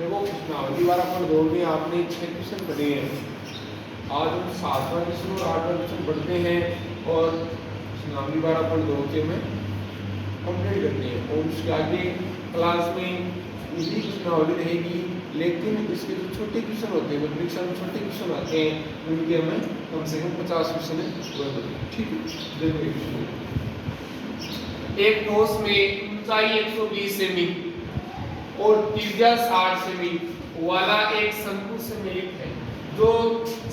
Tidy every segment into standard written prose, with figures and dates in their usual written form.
देखो कृष्णावली वाला पर दौर में आपने 6 क्वेश्चन पढ़े हैं। आज हम 7वां क्वेश्चन और 8वां क्वेश्चन पढ़ते हैं और कृष्णावली वाला पर दौर के में कंप्लीट करते हैं और उसके आगे क्लास में यही कृष्णावली रहेगी, लेकिन इसके जो छोटे क्वेश्चन होते हैं, परीक्षा में छोटे क्वेश्चन आते हैं उनके हमें कम से कम 50 क्वेश्चन है। ठीक है, देखो एक ठोस में ऊंचाई 120 सेमी और त्रिज्या 60 सेमी वाला एक शंकु से मिलित है। जो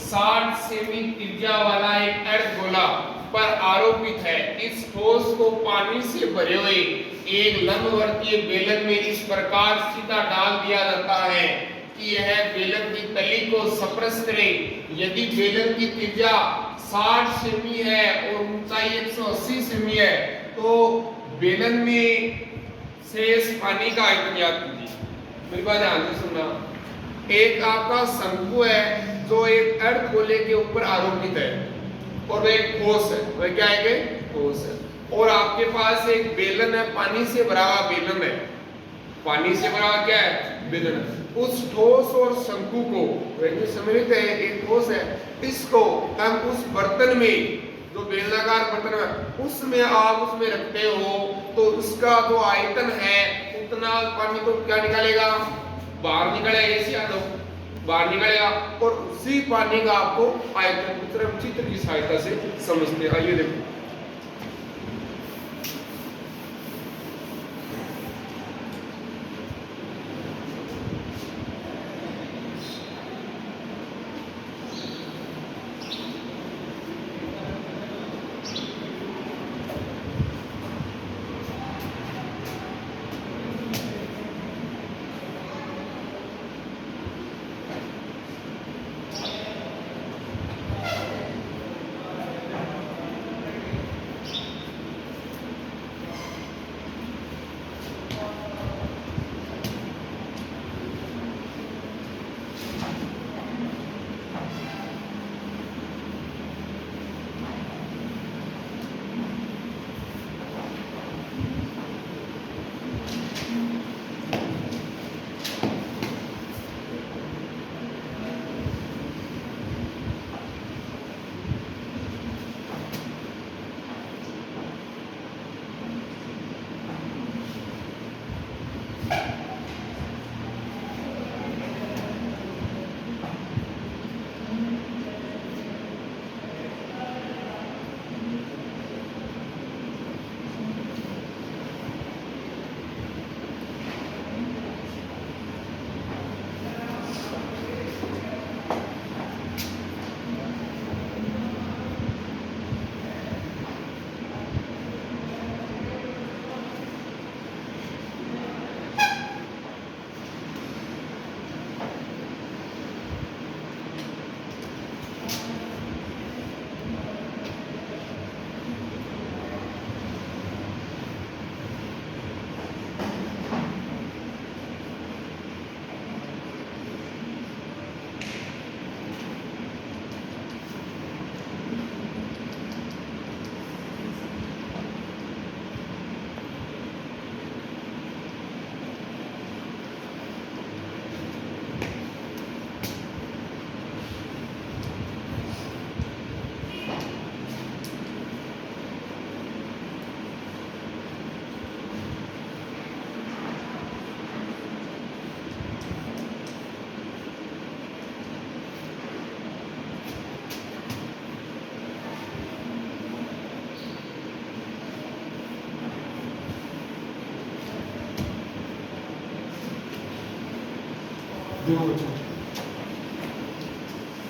60 सेमी त्रिज्या वाला एक अर्धगोला पर आरोपित है। इस ठोस को पानी से भरे हुए एक लंबवर्तीय बेलन में इस प्रकार सीधा डाल दिया जाता है कि यह बेलन की तली को स्पर्श करे। यदि बेलन की त्रिज्या 60 सेमी है और ऊंचाई 180 सेमी है तो बेलन में शेष पानी का आयतन ज्ञात कीजिए। मेरी बात ध्यान से सुनना। एक आपका शंकु है जो एक अर्धगोले के ऊपर आरोपित है और वह एक ठोस है। वह क्या है? ठोस है। और आपके पास एक बेलन है, पानी से भरा हुआ बेलन है। पानी से भरा हुआ क्या है? बेलन है। उस ठोस और शंकु को वह सम्मिलित है, एक ठोस है। इसको हम उस बर्तन में, जो बेलनाकार बर्तन है, उसमें आप उसमें रखते हो तो उसका जो आयतन है उतना पानी तो क्या निकालेगा? बाहर निकलेगा। ऐसे आदो बाहर निकलेगा और उसी पानी का आपको आयतन चित्र की सहायता से समझते हैं। आइए देखो,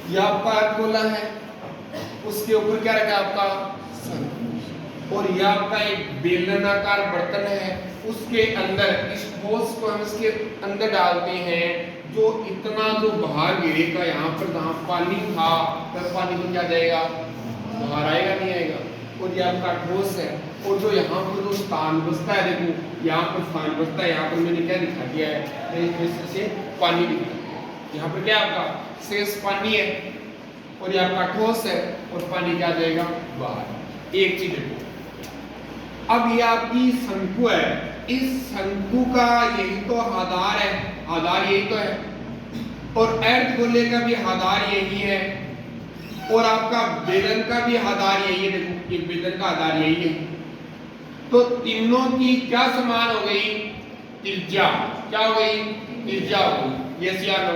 ये आपका अर्धगोला है, उसके ऊपर क्या रखा है आपका शंकु, और ये आपका एक बेलनाकार बर्तन है। उसके अंदर इस ठोस को हम इसके अंदर डालते हैं। जो इतना जो बाहर गिरेगा, यहाँ पर जहाँ पानी था तो पानी तो क्या जाएगा? बाहर आएगा, नहीं आएगा। और ये आपका ठोस है और जो यहाँ पर जो स्थान बचता है, देखो यहाँ पर स्थान बचता है, यहाँ पर मैंने क्या दिखा दिया है? इस तरह से पानी दिखा दिया। यहाँ पर क्या आपका शेष पानी है और ये आपका ठोस है और पानी क्या जाएगा? बाहर। एक चीज देखो, अब ये आपकी शंकु है, इस शंकु का यही तो आधार है। आधार यही तो है, और अर्ध गोले का भी आधार यही है, और आपका बेलन का भी आधार यही है। देखो ये बेलन का आधार यही है, तो तीनों की क्या समान हो गई? त्रिज्या। क्या हो गई? त्रिज्या हो गई। यस या नो?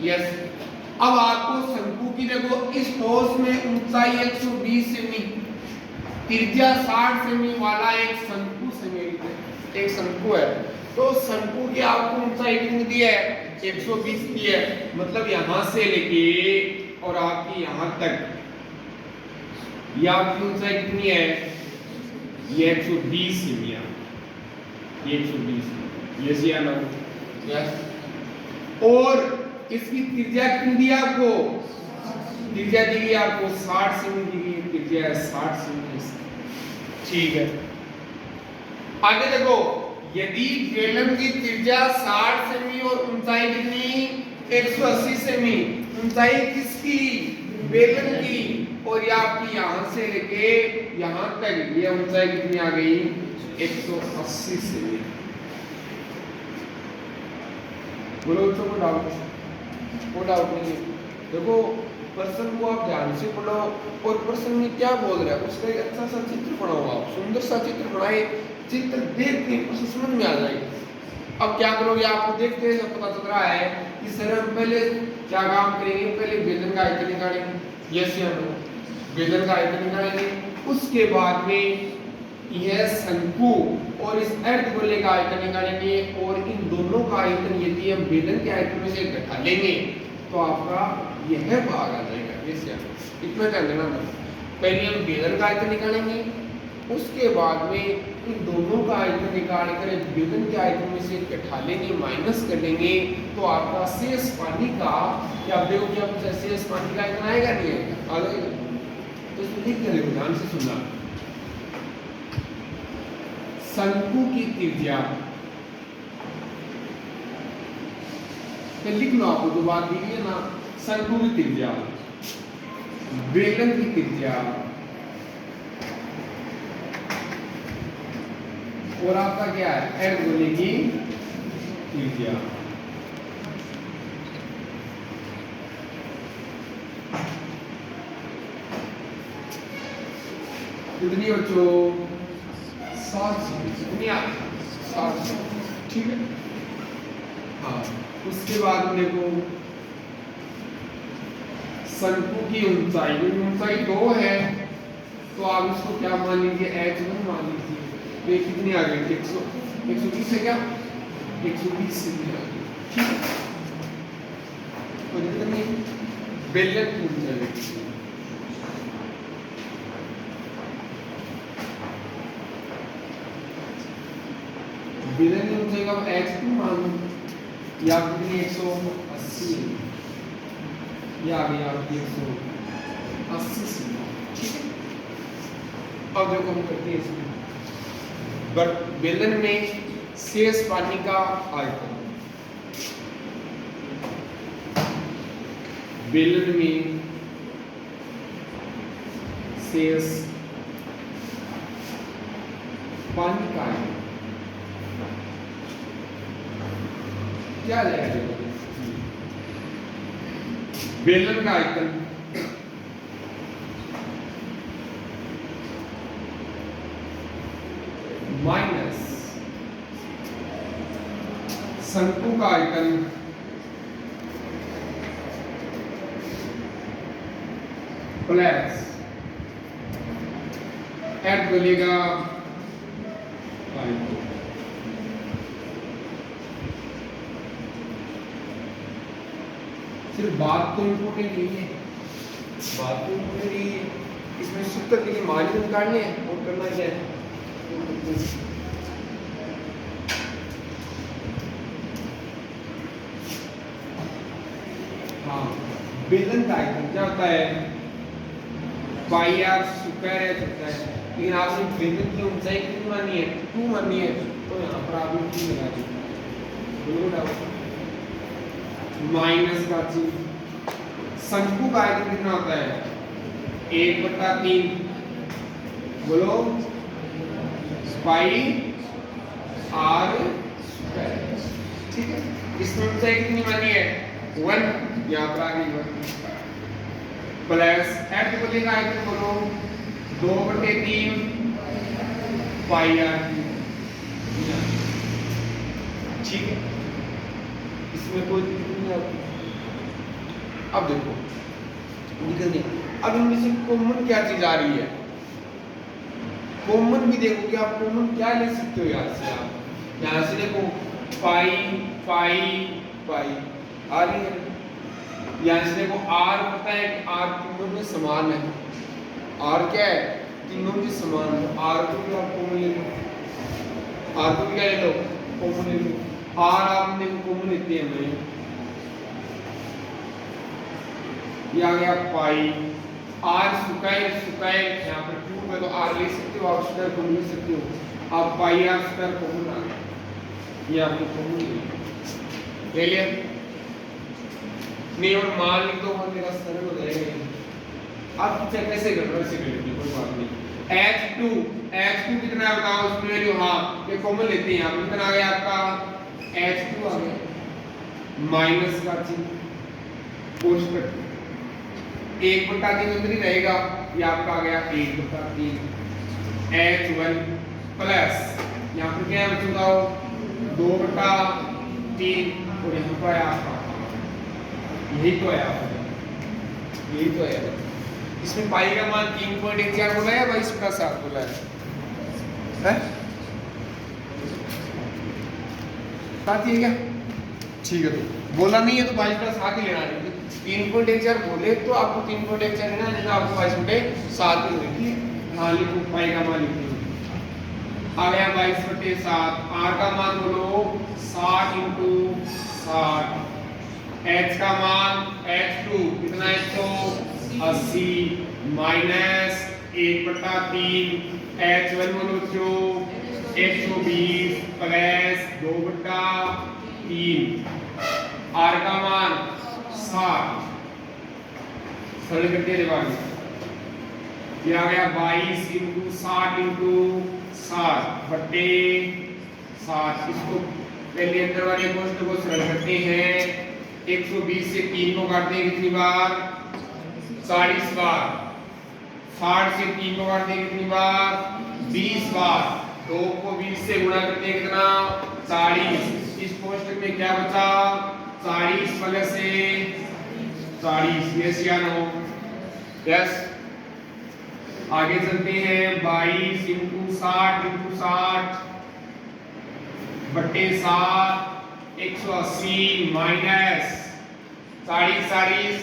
यस। अब आपको शंकु की देखो इस ठोस में ऊंचाई 120 सेमी, त्रिज्या 60 सेमी वाला एक शंकु एक शंकु है, तो शंकु की आपको ऊंचाई कितनी दी है? 120 दी है। मतलब यहां से लेके और आपकी यहां तक ये आपकी ऊंचाई कितनी है? ये 120 सेमी है। ये 120। यस या नो? यस। और इसकी त्रिज्या कितनी दी आपको? त्रिज्या दी गई आपको 60 सेमी दी गई, त्रिज्या है 60 सेमी। ठीक है, आगे देखो, यदि बेलन की त्रिज्या 60 सेमी और ऊंचाई कितनी? 180 सेमी। ऊंचाई किसकी? बेलन की। और ये आपकी यहां से लेके यहां तक ये ऊंचाई कितनी आ गई? 180 सेमी। बोलो तो कोई डाउट नहीं है। देखो प्रश्न को आप ध्यान से पढ़ो, और प्रश्न में क्या बोल रहा है उसका एक अच्छा सा चित्र बनाओ, आप सुंदर सा चित्र बनाए, चित्र देख के प्रश्न समझ में आ जाएगा। अब क्या करोगे? आपको देखते हैं पता चल रहा है कि सर हम पहले क्या काम करेंगे? पहले बेलन का आयतन निकालेंगे। यस या नो? बेलन का आयतन निकालेंगे, उसके बाद में यह शंकु और इस अर्धगोले का आयतन निकालेंगे, और इन दोनों का आयतन यदि हम बेलन के आयतन में से घटा लेंगे तो आपका यह भाग आ जाएगा। यस या नो? इतना ध्यान देना ना। पहले हम बेलन का आयतन निकालेंगे, उसके बाद में इन दोनों का आयतन निकाल कर बेलन के आयतन में से घटा लेंगे, माइनस कर लेंगे, तो आपका शेष पानी का क्या देखो क्या कुछ शेष पानी का आयतन आएगा? नहीं आएगा? आ जाएगा। तो इसमें लिख के देखो, ध्यान से सुनना। शंकु की त्रिज्या लिख लो, आपको जो बात दी है ना, शंकु की त्रिज्या, बेलन की त्रिज्या और आपका क्या है? अर्धगोले की त्रिज्या। कितनी बच्चों? 60 दुनिया 60। ठीक है। हाँ, उसके बाद देखो शंकु की ऊंचाई 2 है, तो आप इसको क्या मान लीजिए? h1 मान लीजिए। ये कितनी आ गई? 120 है क्या? 120 से आ गई। ठीक है, तो कितनी बेलन की ऊंचाई? बेलन की ऊंचाई का h2 मान लो, या कितनी? 180। या आ गई आपकी 180 से। ठीक है, अब देखो हम करते हैं इसमें बेलन में शेष पानी का आयतन। बेलन में शेष पानी का आयतन क्या आ जाएगा? बेलन का आयतन माइनस शंकु का आयतन प्लस अर्धगोले का आयतन। सिर्फ बात तो इम्पोर्टेंट नहीं है, बात तो इम्पोर्टेंट नहीं है, इसमें सूत्र के लिए मान निकालने हैं और करना क्या है? हाँ, बेलन का आयतन क्या होता है? पाई आर स्क्वायर h होता है, लेकिन आपने बेलन की ऊंचाई कितनी मानी है? 2 मानी है, तो यहाँ पर आपने 2 लगा दिया। माइनस का चिन्ह। शंकु का आयतन कितना होता है? 1/3। बोलो, पाई आर स्क्वायर। ठीक है। इसमें ऊंचाई कितनी मानी है 1, यहाँ पर आ गई 1 प्लस f को बोलेगा आयतन बोलो 2/3 पाई r ठीक है, इसमें कोई दिक्कत नहीं आती। अब देखो निकल गया। अब इनमें से कॉमन क्या चीज आ रही है, कॉमन भी देखो कि आप कॉमन क्या ले सकते हो यहाँ से। आप यहाँ से देखो पाई पाई पाई आ रही है, यहाँ से देखो r पता है कि r तीनों में समान है, r क्या है तीनों में समान है, r को भी आप कॉमन ले लो, r को भी क्या ले लो कॉमन ले लो, r आपने कॉमन लेते हैं हमें, ये आ गया पाई r स्क्वायर यहाँ पर क्यूब है तो r ले सकते हो, आप स्क्वायर कॉमन ले सकते हो, आप पाई r स्क्वायर कॉमन आ गया, ये आपको कॉमन ले लिया नहीं, और मान लिख दो मेरा सरल हो जाएगा। आप चेक कैसे कर रहे हो ऐसे कर लीजिए कोई बात नहीं। h2 कितना है बताओ उसमें वैल्यू, हाँ ये कॉमन लेते हैं, आप कितना आ गया आपका h2 आ गया माइनस का चिन्ह कोष्ठक 1/3 अंदर ही रहेगा, ये आपका आ गया 1/3 h1 प्लस यहाँ पर क्या है बताओ 2/3 और यहाँ पर आया आपका यही तो है आपका, यही तो है। इसमें पाई का मान 3.14 बोला है, 22/7 बोला है साथ ही है क्या, ठीक है तो बोला नहीं है तो 22/7 ही लेना है, 3.14 बोले तो आपको 3.14 लेना है, नहीं तो आपको 22/7 ही होगी। हाँ लिखो पाई का मान लिखो, आ गया 22/7, r का मान बोलो 60 × 60, h का मान h2 कितना है 180 माइनस 1/3 h1 बोलो 120 प्लस 2/3 r का मान 60, सरल करते हैं, ये आ गया 22 × 60 × 60/7, इसको पहले अंदर वाले कोष्ठक को सरल करते हैं, 120 से 3 को काटते हैं कितनी बार 40 बार, 60 से 3 को काटते हैं कितनी बार 20 बार, 2 को 20 से गुणा करते हैं कितना 40, इस कोष्ठक में क्या बचा 40 प्लस से 40, यस या नो, यस। आगे चलते हैं 22 × 60 × 60 बट्टे 7 180 माइनस 40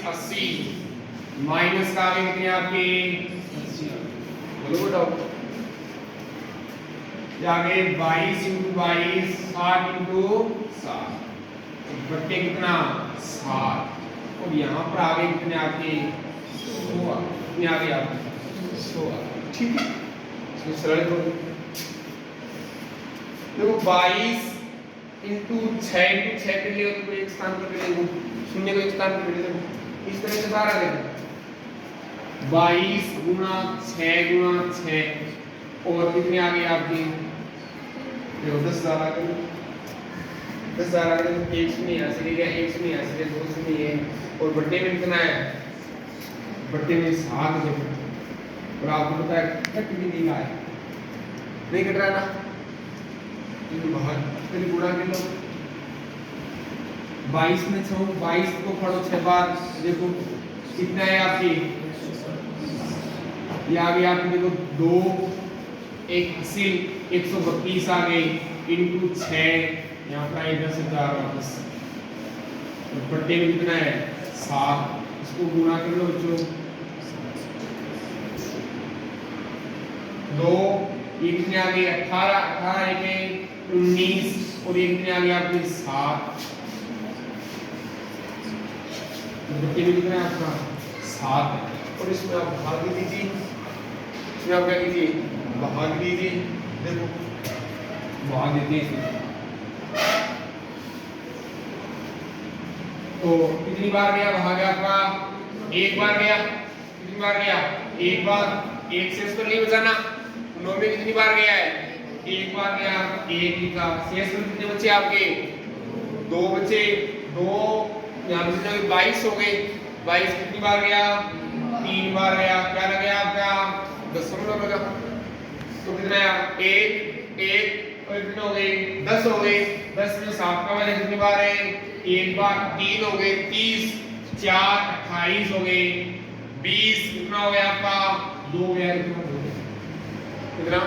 80 माइनस का आगे कितने आपके 80, बोलो बताओ, आगे 22 × 22 60 × 60 बट्टे कितना 7, और यहाँ पर आगे कितने आपके 16, कितने आगे आपके 16, ठीक है, इसको सरल करो, देखो 22 इंटू 6 कर लियो तो एक स्थान पर ले लो, शून्य को एक स्थान पर ले लो, इस तरह से सारा देखो 22 × 6 और कितने आ गए आपके 10,000 आ गए, 10,000 आ गए, एक शून्य यहाँ से ले गया, एक शून्य यहाँ से ले, 2 शून्य है, और बट्टे में कितना है बट्टे में 7 है, और आपको पता है कट भी नहीं रहा है, नहीं कट रहा ना, बाहर पहले गुणा कर लो, 22 में 6, 22 को पढ़ो 6 बार, देखो कितना है आपकी, ये आ गया आपके देखो 2 1 80 132 आ गए इंटू 6, यहाँ पर आए 10,000 वापस, बट्टे में कितना है 7, इसको गुणा कर लो बच्चों, 2 ये कितने आ गए 18 18 एक 19 और ये कितने आ गए आपके 7, बट्टे में कितना है आपका 7, और इसमें आप भाग दीजिए, इसमें आप क्या कीजिए भाग दीजिए, देखो भाग देते हैं, तो कितनी बार गया भाग आपका, एक बार गया, कितनी बार गया एक बार, एक शेष तो नहीं बचाना, 9 में कितनी बार गया है एक बार गया, एक लिखा, शेष में कितने बचे आपके 2 बचे, 2 यहाँ पे कितना 22 हो गए। 22 कितनी बार गया? 3 बार गया। क्या लग गया आपका? दशमलव लगा। तो कितना आया? 1 1 और कितने हो गए? 10 हो गए। 10 में 7 का वजन कितनी बार है? 1 बार। 3 हो गए, 30 4 28 हो गए। 20 कितना हो गया आपका? 2 गया। कितना?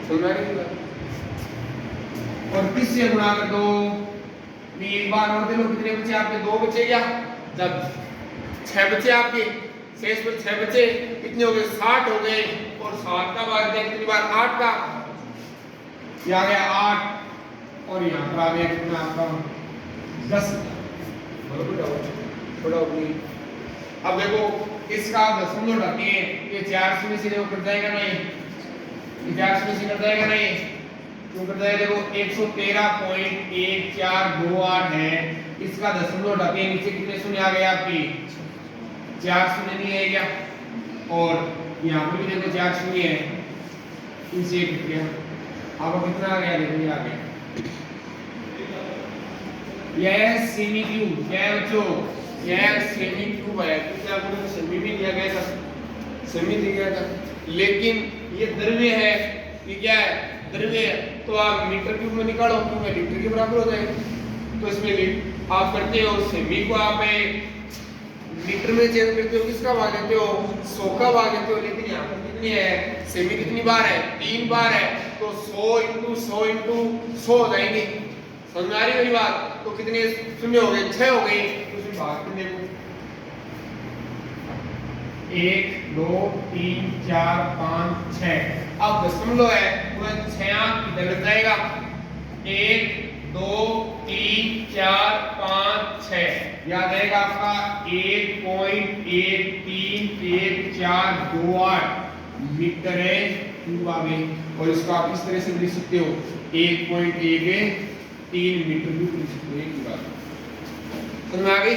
समझ आ रही है? और 30 से गुणा कर दो। 3 बार और दे लो। कितने बचे आपके? 2 बचे क्या? जब 6 बचे आपके, शेष पर 6 बचे। कितने हो गए? 60 हो गए। और 7 का भाग दिया कितनी बार? 8 का। ये आ गया 8 और यहाँ पर आ गया कितना आपका? 10। थोड़ा अपनी अब देखो इसका दशमलव ढके ये 4 से सीधे कट जाएगा नहीं? ये 4 से कट जाएगा नहीं? क्यों कट जाएगा? देखो 113.1428 है। इसका दशमलव ढके नीचे कितने शून्य आ गए आपकी? 4 शून्य नहीं है क्या? और यहाँ पे भी देखो 4 शून्य है। इनसे एक कट गया। अब कितना आ गया? देखो ये आ गया। यह सेमी क्यूब क्या है बच्चों? यह सेमी क्यूब है। क्योंकि आपको सेमी भी दिया गया था, सेमी दिया गया था, लेकिन ये द्रव्य है। ये क्या है? द्रव्य है। तो आप मीटर क्यूब में निकालो, क्योंकि लीटर के बराबर हो जाएगा। तो इसमें आप करते हो सेमी को आप लीटर में चेंज करते हो, किसका भाग लेते हो? 100 का भाग लेते हो। लेकिन यहाँ पर कितनी है? सेमी कितनी बार है? 3 बार है। तो 100 × 100 × 100 हो जाएंगे। समझ आ रही मेरी बात? तो कितने शून्य हो गए? 6 हो गए। तो उसमें भाग कितने को? 1 2 3 4 5 6। अब दशमलव है वह 6 इधर लग जाएगा। 1 2 3 4 5 6 याद रहेगा आपका? 1.1331428 मीटर है क्यूब आ गए। और इसको आप इस तरह से लिख सकते हो 1.13 मीटर क्यूब लिख सकते हो। एक ही बात समझ में आ गई?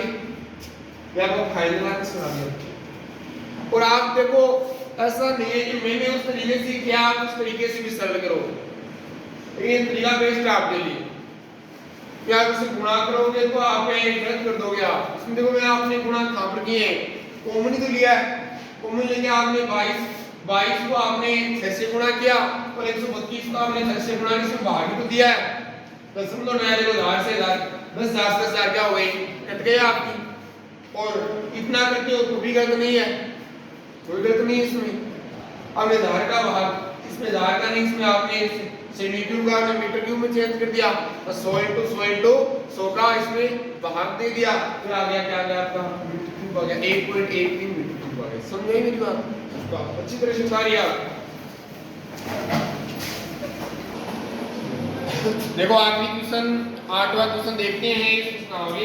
या आपको फाइनल आंसर सुना दिया। और आप देखो ऐसा नहीं है कि मैंने उस तरीके से किया आप उस तरीके से भी सरल करो। ये तरीका बेस्ट है आपके लिए। क्या आप इसे गुणा करोगे तो आप एक गलत कर दोगे। आप इसमें देखो मैं आपने गुणा कहां पर किए हैं? कॉमन ही तो लिया है। कॉमन लेके आपने 22 को आपने 6 से गुणा किया और 132 को आपने 6 से गुणा इसमें भाग ही तो दिया है। दशमलव तो नया देखो 1000 से 10,000 क्या हो गई? कट गए आपकी। और इतना करते हो तो भी गलत नहीं है, कोई गलत नहीं है इसमें। अब आधार का भाग इसमें आधार का नहीं, इसमें आपने सेमी क्यूब का आपने मीटर क्यूब में चेंज कर दिया और 100 × 100 का इसमें भाग दे दिया। तो आ गया क्या? आ गया आपका मीटर क्यूब आ गया 1.13 मीटर क्यूब आ गया। समझ गई मेरी बात? इसको आप अच्छी तरह से समझ रही आप। देखो आखिरी क्वेश्चन 8वां क्वेश्चन देखते हैं।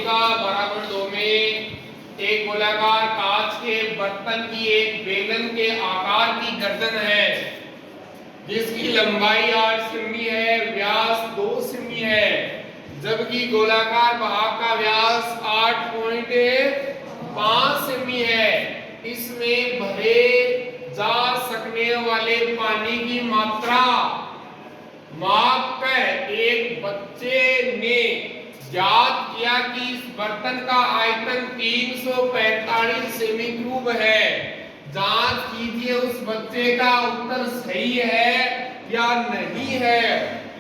का 12.2 में एक गोलाकार कांच के बर्तन की एक बेलन के आकार की गर्दन है जिसकी लंबाई 8 सेमी है, व्यास 2 सेमी है, जबकि गोलाकार भाग का व्यास 8.5 सेमी है। इसमें भरे जा सकने वाले पानी की मात्रा माप कर एक बच्चे ने ज्ञात किया कि इस बर्तन का आयतन 345 सेमी क्यूब है। जांच कीजिए उस बच्चे का उत्तर सही है या नहीं है,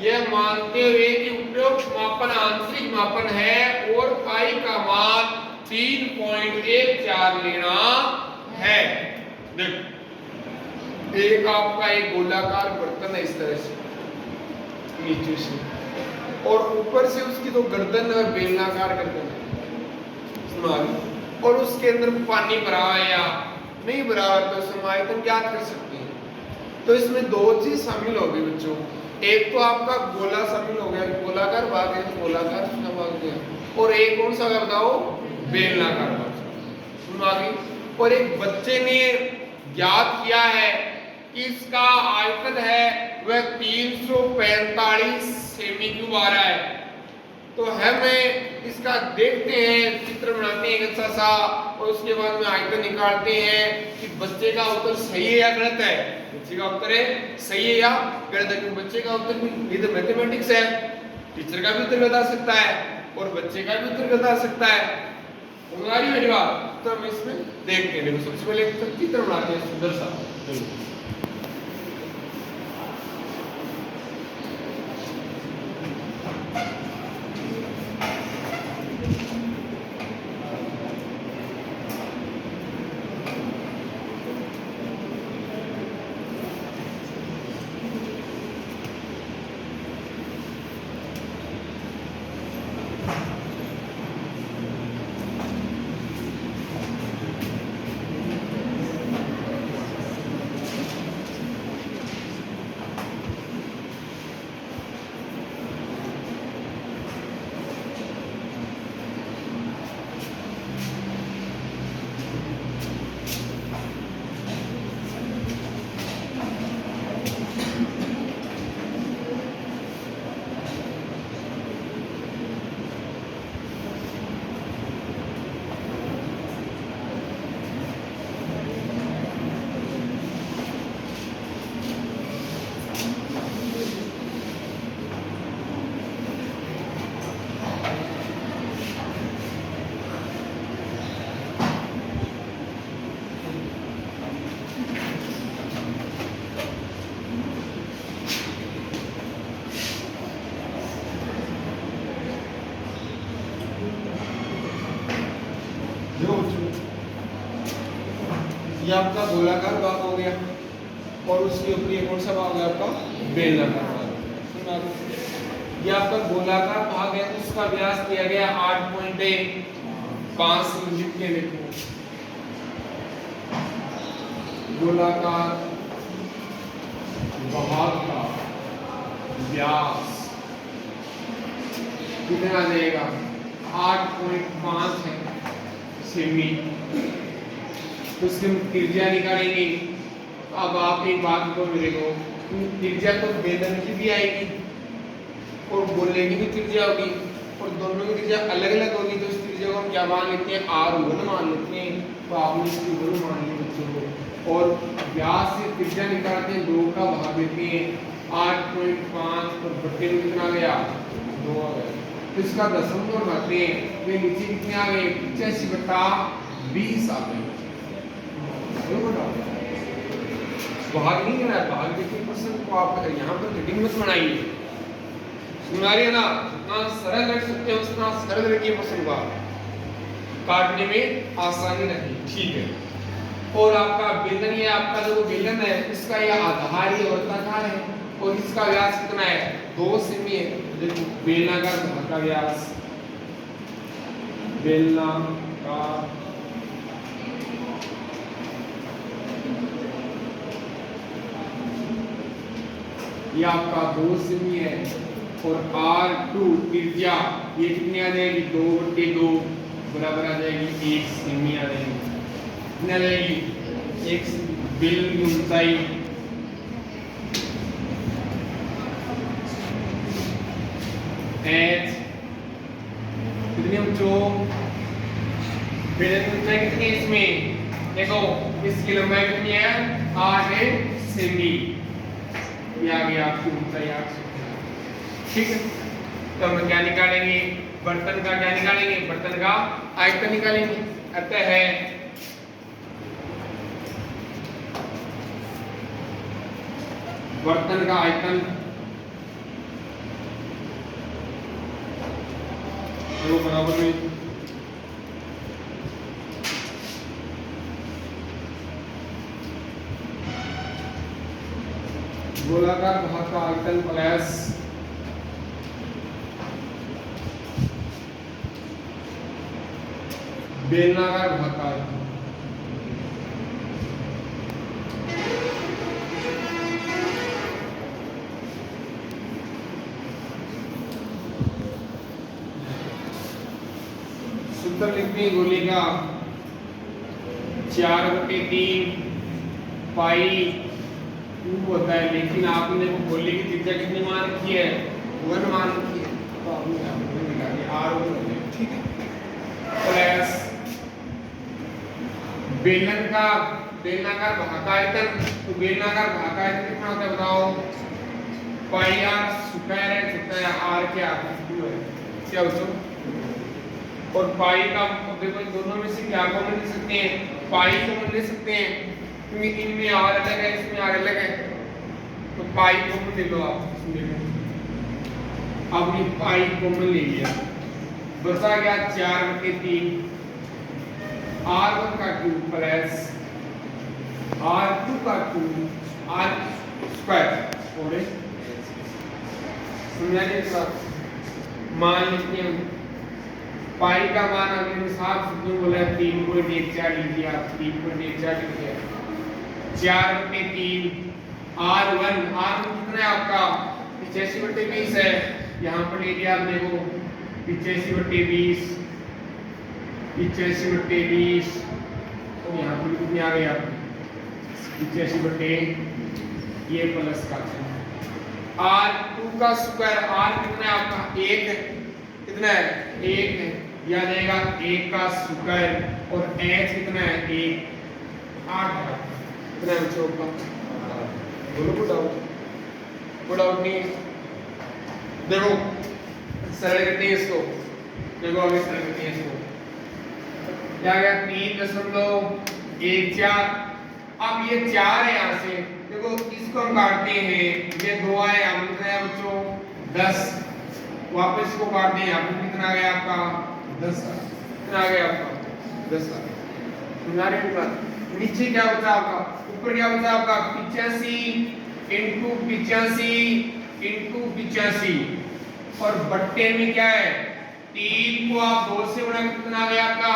यह मानते हुए कि उपरोक्त मापन आंतरिक मापन है और पाई का मान 3.14 लेना है। देखो एक आपका एक गोलाकार बर्तन है इस तरह से नीचे से, और ऊपर से उसकी तो गर्दन है बेलनाकार गर्दन है, और उसके अंदर पानी भरा है या नहीं भरा है तो उसमें आयतन ज्ञात कर सकते हैं। तो इसमें दो चीज शामिल हो गई बच्चों। एक तो आपका गोला शामिल हो गया, गोलाकार भाग है तो गोलाकार भाग गया, और एक कौन सा बताओ? बेलनाकार भाग। और एक बच्चे ने ज्ञात किया है कि इसका आयतन है वह 345 सेमी क्यूब आ रहा है। तो हमें इसका देखते हैं, चित्र बनाते हैं अच्छा सा, और उसके बाद में आयतन निकालते हैं कि बच्चे का उत्तर सही है या गलत है। बच्चे का उत्तर है सही है या गलत है, क्योंकि बच्चे का उत्तर भी ये तो मैथमेटिक्स है। टीचर का भी उत्तर बता सकता है और बच्चे का भी उत्तर बता सकता है। तुम्हारी मेरी बात तो हम इसमें देखते हैं। देखो सबसे पहले एक चित्र बनाते हैं सुंदर सा। ये आपका गोलाकार भाग हो गया और उसके ऊपर ये कौन सा भाग है आपका बेलनाकार भाग। ये आपका गोलाकार भाग है, उसका व्यास दिया गया 8.5 यूनिट के देखो। गोलाकार भाग का व्यास कितना आ जाएगा 8.5 है सेमी। तो उसकी त्रिज्या निकालेंगे। अब आप एक बात को मेरे को, त्रिज्या तो बेलन की भी आएगी और गोले की भी त्रिज्या होगी और दोनों की त्रिज्या अलग अलग होगी। तो इस त्रिज्या को हम क्या मान लेते हैं R1 मान लेते हैं। तो आपने इसकी 1 मान ली बच्चों को और व्यास से त्रिज्या निकालते हैं 2 का भाग देते हैं 8.5 और बट्टे में कितना गया 2 आ गया। तो इसका दशमलव लगाते हैं वे नीचे कितने आ गए 85/20 आ गए। भाग नहीं करना है, भाग देखिए प्रश्न को आप यहाँ पर कटिंग मत बनाइए। सुनारिया ना जितना सरल रख सकते हैं उतना सरल रखिए प्रश्न को, काटने में आसानी रहे। ठीक है। और आपका बेलन, ये आपका जो बेलन है इसका यह आधार ये वर्ताकार है और इसका व्यास कितना है 2 सेमी है। देखो बेलनाकार भाग का व्यास, बेलनाकार ये आपका 2 सेमी है और R2 त्रिज्या ये कितनी आ जाएगी 2/2 बराबर आ जाएगी 1 सेमी आ जाएगी। कितनी आ जाएगी 1 बेलन की ऊंचाई h कितनी ऊंचो बेलन की ऊंचाई कितनी है इसमें देखो इसकी लंबाई कितनी है 8 सेमी। ये आ गया आपकी ऊंचाई 8 सेमी। ठीक है। तो हम क्या निकालेंगे बर्तन का, क्या निकालेंगे बर्तन का आयतन निकालेंगे। अतः है बर्तन का आयतन वो बराबर में गोलाकार भाग का आयतन प्लस बेलनाकार भाग का आयतन। सूत्र लिखते हैं गोले का 4/3 पाई 2 होता है, लेकिन आपने गोले की त्रिज्या कितनी मान रखी है 1 मान रखी है। तो आपने यहाँ पर निकाल दिया R1 हो गया। ठीक है। प्लस बेलनाकार भाग का आयतन, तो बेलनाकार भाग का आयतन कितना होता है बताओ पाई आर स्क्वायर है, कितना है आर क्या है क्या बच्चों, और पाई का देखो दोनों में से क्या कॉमन ले सकते हैं, पाई कॉमन ले सकते हैं क्योंकि इनमें आर अलग है इसमें आर अलग है, तो पाई कॉमन ले लो आप। आपने पाई कॉमन ले लिया, बचा गया 4/3 r1 का क्यूब प्लस r2 का क्यूब r स्क्वायर। और समझाने के बाद मान लेते हैं पाई का मान हमने साफ सूत्र बोला है 3.14 लीजिए आप, 3.14 लीजिए 4/3 r1 कितना है आपका 85/20 है, यहाँ पर ले लिया आपने वो 85/20 तो यहाँ पर कितनी आ गई आपकी 85/, ये प्लस का r2 का स्क्वायर, r कितना है आपका 1 है, कितना है 1 है, याद आएगा 1 का स्क्वायर और h कितना है 1 8 है, कितना है बच्चों का बोलो पुट आउट नहीं देखो सरल करते हैं इसको, देखो आगे सरल करते हैं इसको, क्या गया 3.14। अब ये 4 है यहाँ से देखो इसको हम काटते हैं, ये 2 आए यहाँ पर कितना है बच्चों 10, वापस इसको काटते हैं यहाँ पर कितना आ गया आपका 10, कितना आ गया आपका 10। नीचे क्या बचा आपका, ऊपर क्या बचा आपका 85 और बट्टे में क्या है 3 को आप 2 से गुणा कितना आ गया आपका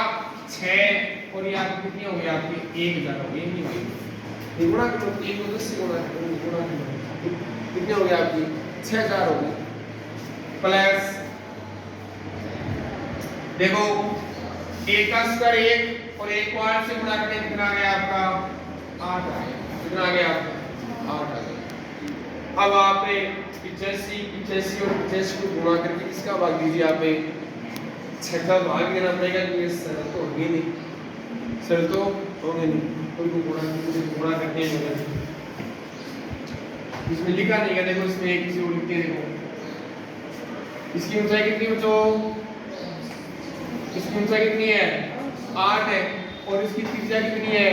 6, और ये आपकी कितनी हो गई आपकी 1000 हो गई, नहीं हुई गुणा करो 3 को 10 से गुणा कितनी हो गई आपकी 6000 हो गई, प्लस देखो 1 का स्क्वायर 1 और 1 को 8 से गुणा करके कितना आ गया आपका 8 आ गया, कितना आ गया 8 आ गया। अब आप 85 और 85 को गुणा करके किसका भाग दीजिए, आप 6 का भाग देना पड़ेगा क्योंकि सरल तो होंगे नहीं, सरल तो होंगे नहीं, तो गुणा करते हैं इसमें लिखा नहीं है, देखो इसमें एक किसी को लिखते हैं, देखो इसकी ऊंचाई कितनी बच्चों, इसकी ऊंचाई कितनी है 8 है और इसकी त्रिज्या कितनी है,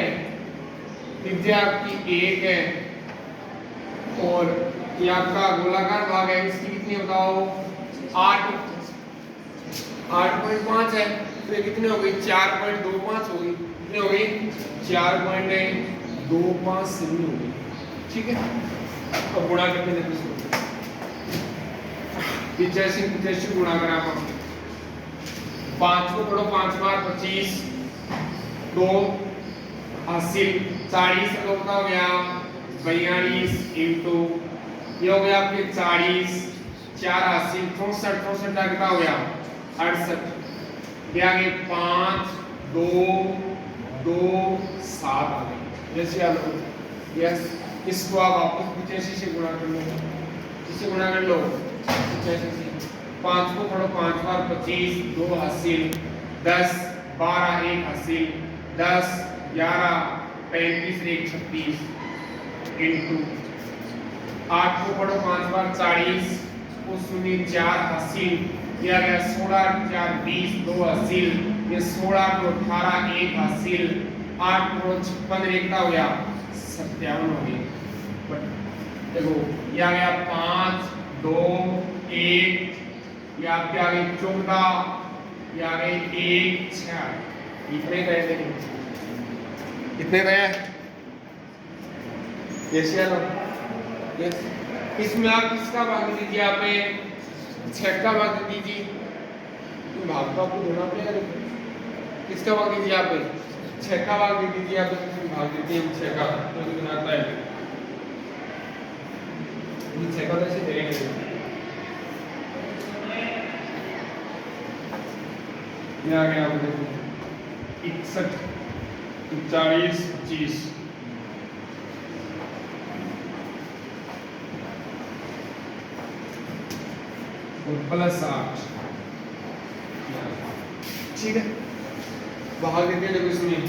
त्रिज्या आपकी 1 है और ये आपका गोलाकार भाग है, इसकी कितनी बताओ 8.5 है, तो ये कितनी हो गई 4.25 हो गई, कितनी हो गई 4.25 सेमी हो गई, ठीक है। अब गुणा करके देखो इसको 85 गुणा करा 5 को पढ़ो 5 बार 25 2 हासिल 40 का हो गया 42 इंटू ये हो गया आपके 40 4 हासिल 64 का कितना हो गया 68, ये आगे 5 2 2 7 आ गई, जैसे आ लो यस, इसको आप वापस 85 से गुणा कर लो, इससे गुणा कर लो 85 से, 5 को पढ़ो 5 बार 25 2 हासिल 10 12 1 हासिल 10 11 35 1 36 इंटू 8 को पढ़ो 5 बार 40 को शून्य 4 हासिल, ये आ गया 16 4 20 2 हासिल, ये 16 को 18 1 हासिल 8 को 56 1 का हो गया 57 हो गया, देखो ये आ गया 5 2 1, ये आपके आ गए 14, ये आ गए 1 6, इतने गए देखो कितने गए जैसे आलो यस, इसमें आप किसका भाग दीजिए, आप 6 का भाग दीजिए, भाग तो आपको देना पड़ेगा, किसका भाग दीजिए आप 6 का भाग दे दीजिए, आप भाग दीजिए 6 का तो कितना आता है, 6 का कैसे देंगे, ये आ गया आपको देखो 61 40 25 और प्लस 8, ठीक है। भाग देते हैं देखो इसमें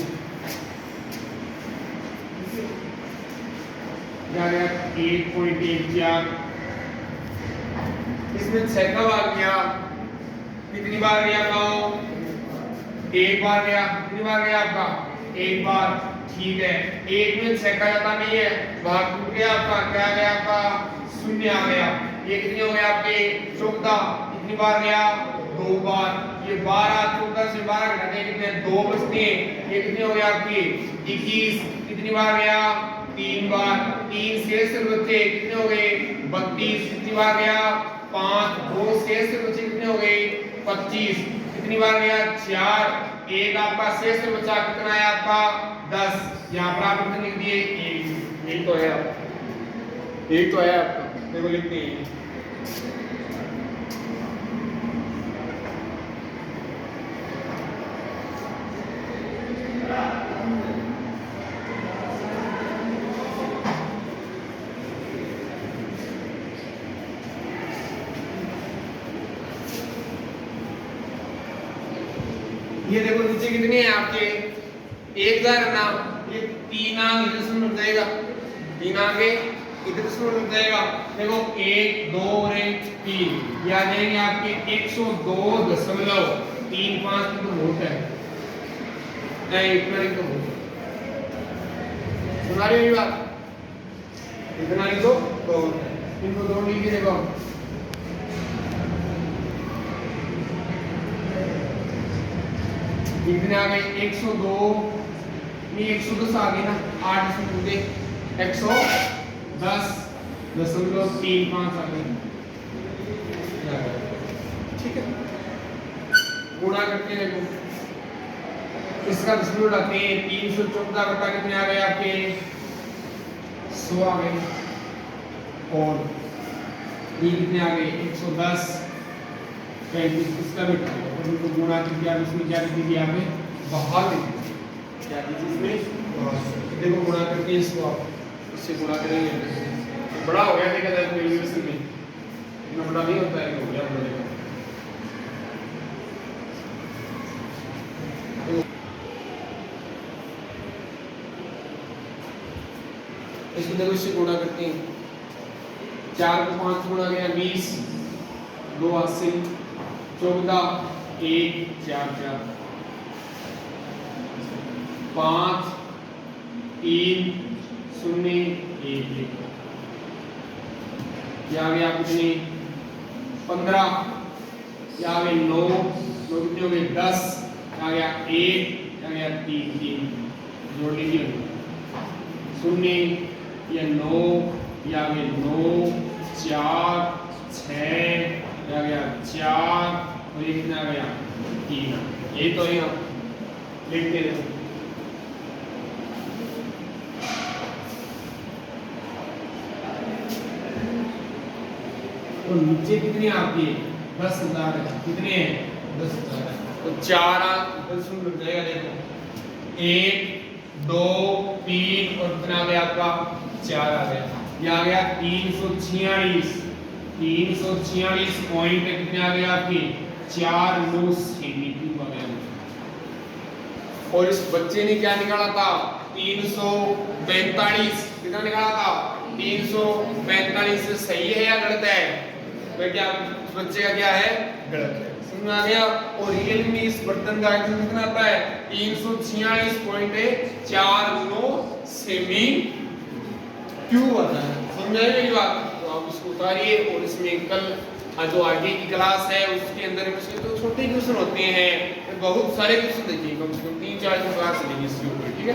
क्या गया 1.14 इसमें 6 का भाग गया, कितनी बार गया गाँव? एक बार गया। कितनी बार गया आपका? एक बार। ठीक है, एक में 6 का जाता नहीं है, भाग टूट गया आपका, क्या गया आपका? 0 आ गया। ये कितने हो गए आपके? 14। कितनी बार गया? 2 बार। ये 12, 14 से 12 घटाते कितने? 2 बचते हैं। ये कितने हो गए आपके? 21। कितनी बार गया? 3 बार। 3 शेष बचे कितने हो गए? 32। कितनी बार गया? 5। 2 शेष बचे कितने हो गए? 25। कितनी बार गया? 4। एक आपका शेष बचा, कितना है आपका? 10। यहाँ पर आप कितने लिख दिए? 1। एक तो है आपका, एक तो है आपका, देखो लिखते हैं। ये देखो नीचे कितने हैं आपके? 1000 ना, ये 3 अंक इधर से मिल जाएगा, 3 आगे इधर से मिल जाएगा। देखो 1 2 और 3 ये आ जाएंगे आपके 102.35 तो बहुत है, नहीं इतना ही तो बहुत है। सुना रही हो बात? इतना ही तो बहुत है। इनको दो लीजिए, देखो कितने आ गए? 102 नहीं 110 आ गए ना, 8 से पूरे 110.35 आ गए। ठीक है, गुणा करके देखो, इसका दशमलव उठाते हैं। 314 बटा कितने आ गए आपके? 100 आ गए। और ये कितने आ गए? 110.35। इसका भी उनको गुणा करके आप इसमें क्या लिख दीजिए? आपने बाहर लिख दीजिए, क्या दीजिए इसमें? देखो गुणा करके इसको आप इससे गुणा करेंगे, बड़ा हो गया देखा जाए यूनिवर्सिटी में, इतना बड़ा नहीं होता है, हो गया बड़ा। इसको देखो इससे गुणा करते हैं। 4 को 5 गुणा गया 20, 2 80, 14 1 4 4 5 3 0 1 1। क्या आ गया कितनी? 15। क्या आ गए? 9 9 कितने हो गए? 10। क्या आ गया? 1। क्या आ गया? 3 3 जोड़ लीजिए। 0 या 9 या आ गए 9 4 6 आ गया 4 और ये कितना आ गया? 3। ये तो यहाँ लिखते हैं। तो नीचे कितनी आती है? 10,000 है। कितने हैं? 10,000 है। तो 4 अंक 10 में लग जाएगा। देखो 1 2 3 और कितना आ गया आपका? 4 आ गया। ये आ गया 346 पॉइंट कितने आ गए आपके? 49 सेंटीमीटर आ गया। और इस बच्चे ने क्या निकाला था? 345। कितना निकाला था? 345 से सही है या गलत है? तो क्या इस बच्चे का क्या है? गलत है। समझ में आ गया? और रियल में इस बर्तन का आयतन कितना आता है? 346.49 सेमी क्यूब आता है। समझ में आई मेरी बात? तो आप इसको उतारिए और इसमें कल जो आगे की क्लास है उसके अंदर इसके तो छोटे क्वेश्चन होते हैं, बहुत सारे क्वेश्चन देखिए, कम से कम 3-4 क्लास लेंगे इसके ऊपर। ठीक है।